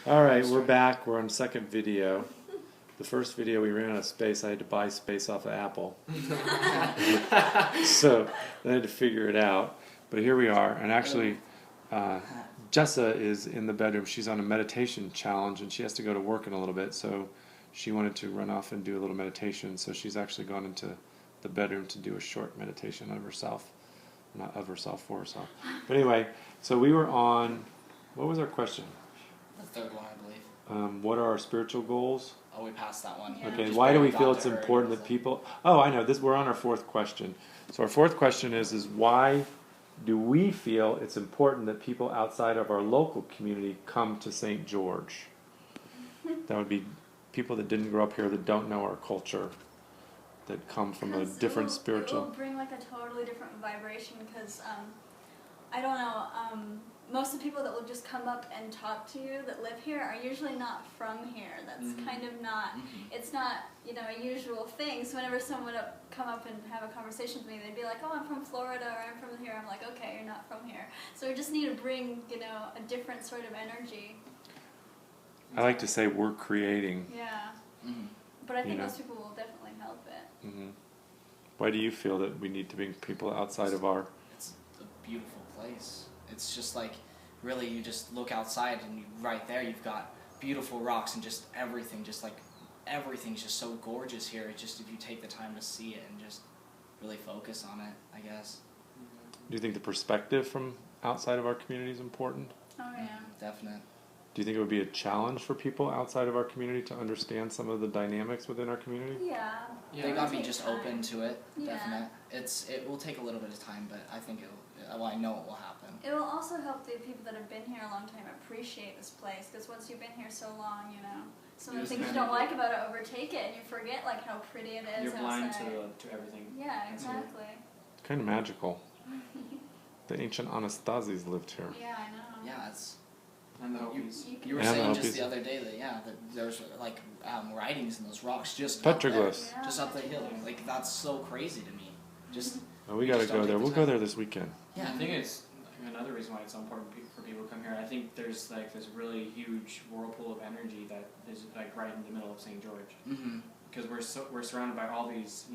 All right, we're back. We're on second video. The first video we ran out of space. I had to buy space off of Apple. So I had to figure it out. But here we are. And actually, Jessa is in the bedroom. She's on a meditation challenge and she has to go to work in a little bit. So she wanted to run off and do a little meditation. So she's actually gone into the bedroom to do a short meditation of herself. Not of herself, for herself. But anyway, so we were on, what was our question? The third one, I believe. What are our spiritual goals? Oh, we passed that one. Yeah. Okay, Just why do we got feel to it's her important and that people... Oh, I know, we're on our fourth question. So our fourth question is why do we feel it's important that people outside of our local community come to St. George? That would be people that didn't grow up here, that don't know our culture, that come from a different It spiritual... will bring like a totally different vibration because, I don't know, most of the people that will just come up and talk to you that live here are usually not from here. That's kind of not, it's not, a usual thing. So whenever someone would come up and have a conversation with me, they'd be like, oh, I'm from Florida or I'm from here. I'm like, okay, you're not from here. So we just need to bring, a different sort of energy. I like to say we're creating. Yeah. Mm-hmm. But I think know. those people will definitely help it. Mm-hmm. Why do you feel that we need to bring people outside of our... It's a beautiful place. It's just like, really, you just look outside and right there you've got beautiful rocks and just everything, everything's just so gorgeous here. It's just if you take the time to see it and just really focus on it, I guess. Do you think the perspective from outside of our community is important? Oh, yeah. Definite. Do you think it would be a challenge for people outside of our community to understand some of the dynamics within our community? Yeah. Yeah, they gotta be just open to it. Yeah. Definite. It will take a little bit of time, but I think I know it will happen. It will also help the people that have been here a long time appreciate this place, because once you've been here so long, some of the things you don't like about it overtake it, and you forget like how pretty it is. You're blind outside. to everything. Yeah, exactly. It's kind of magical. The ancient Anastasies lived here. Yeah, I know. Yeah, it's. And the Hopis. You were And the saying just Hopis. the other day that there's like writings in those rocks just Petroglyphs. Yeah, just up the hill. petroglyphs. Like that's so crazy to me. Just Oh, we got to just don't go there. take the We'll go time. there this weekend. I think it's another reason why it's so important for people to come here. I think there's like this really huge whirlpool of energy that is like right in the middle of St. George, because we're surrounded by all these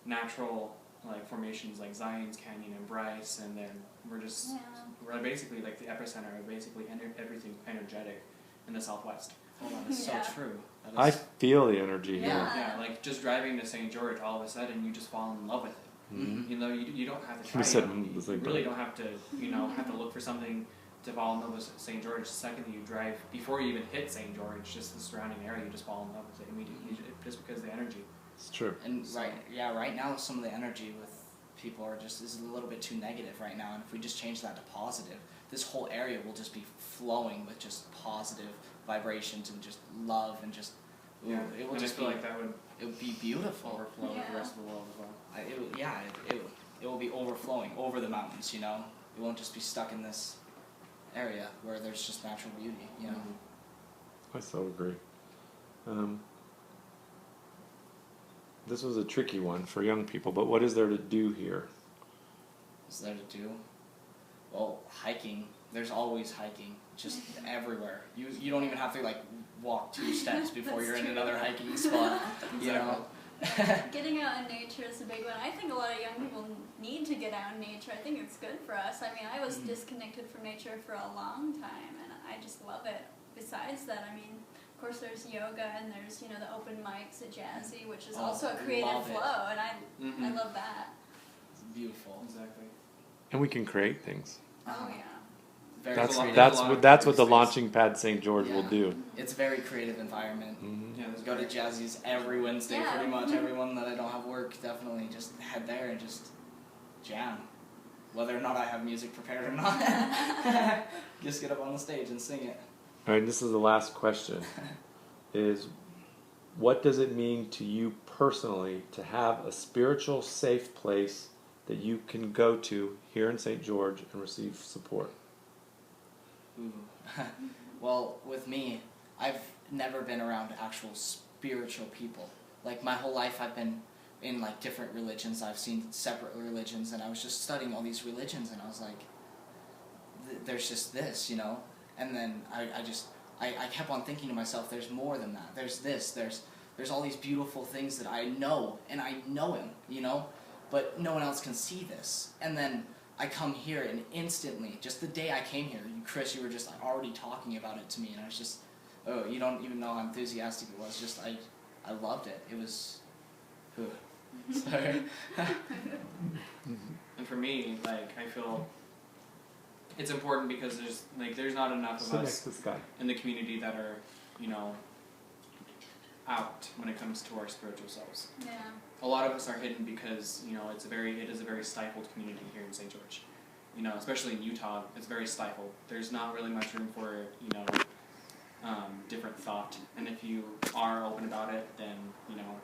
natural like formations like Zion's Canyon and Bryce, and then we're basically like the epicenter of basically everything energetic in the Southwest. Oh, that is Yeah. so true. That I is, feel the energy Yeah. Yeah, like just driving to St. George, all of a sudden you just fall in love with it. here. You don't have to try. We said You the same really thing. don't have to have to look for something to fall in love with St. George. The second that you drive, before you even hit St. George, just the surrounding area, you just fall in love with it immediately, just because of the energy. It's true. and right now some of the energy with people is a little bit too negative right now, and if we just change that to positive, this whole area will just be flowing with just positive vibrations and just love and just it will and just I feel be like that would it would be beautiful. overflow with the rest of the world as well. It will be overflowing over the mountains. It won't just be stuck in this area where there's just natural beauty. I so agree. This was a tricky one for young people, but what is there to do here? What's there to do? Well, hiking. There's always hiking, just everywhere. You don't even have to like walk 2 steps before That's you're in true. another hiking spot. Getting out in nature is a big one. I think a lot of young people need to get out in nature. I think it's good for us. I mean, I was disconnected from nature for a long time, and I just love it. Besides that, I mean, of course there's yoga, and there's, the open mics at Jazzy, which is also a creative love it. flow, and I love that. It's beautiful. Exactly. And we can create things. Oh, yeah. Very That's creative. that's lot what of that's what the space. launching pad St. George will Yeah. do. It's a very creative environment. Yeah, there's Go to Jazzy's every Wednesday, Yeah. pretty much. Everyone that I don't have work, definitely just head there and just jam. Whether or not I have music prepared or not. Just get up on the stage and sing it. All right, this is the last question. Is what does it mean to you personally to have a spiritual safe place that you can go to here in St. George and receive support? Ooh. Well, with me, I've never been around actual spiritual people. Like my whole life I've been in like different religions. I've seen separate religions, and I was just studying all these religions, and I was like, there's just this, And then I just I kept on thinking to myself, there's more than that. There's this. There's all these beautiful things that I know, and I know him, you know, but no one else can see this. And then I come here, and instantly, just the day I came here, Chris, you were just like, already talking about it to me, and I was just, oh, you don't even know how enthusiastic it was. Just I loved it. It was, sorry. And for me, like, I feel it's important because there's not enough of Sit next us to this guy. in the community that are, you know, out when it comes to our spiritual selves. Yeah. A lot of us are hidden because, you know, it is a very stifled community here in St. George. You know, especially in Utah, it's very stifled. There's not really much room for, you know, different thought. And if you are open about it, then, you know,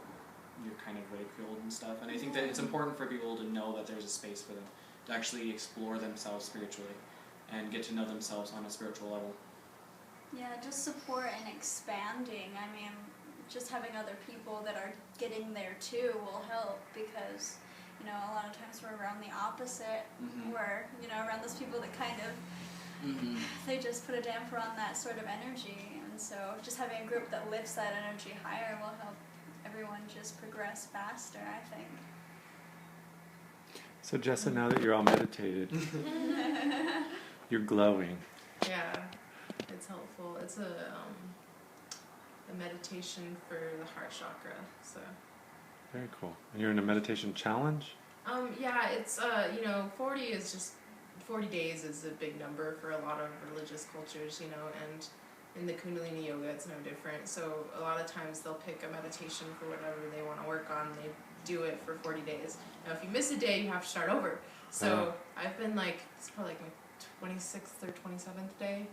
you're kind of ridiculed and stuff. And I think that it's important for people to know that there's a space for them to actually explore themselves spiritually and get to know themselves on a spiritual level. Yeah, just support and expanding. I mean, just having other people that are getting there too will help because, you know, a lot of times we're around the opposite. We're, you know, around those people that kind of, they just put a damper on that sort of energy. And so just having a group that lifts that energy higher will help everyone just progress faster, I think. So Jessa, now that you're all meditated, you're glowing. Yeah, it's helpful. It's a meditation for the heart chakra. So. Very cool. And you're in a meditation challenge? Yeah, it's 40 is just 40 days is a big number for a lot of religious cultures, you know, and in the Kundalini yoga it's no different. So a lot of times they'll pick a meditation for whatever they want to work on. They do it for 40 days. Now if you miss a day, you have to start over. So I've been like, it's probably like my 26th or 27th day.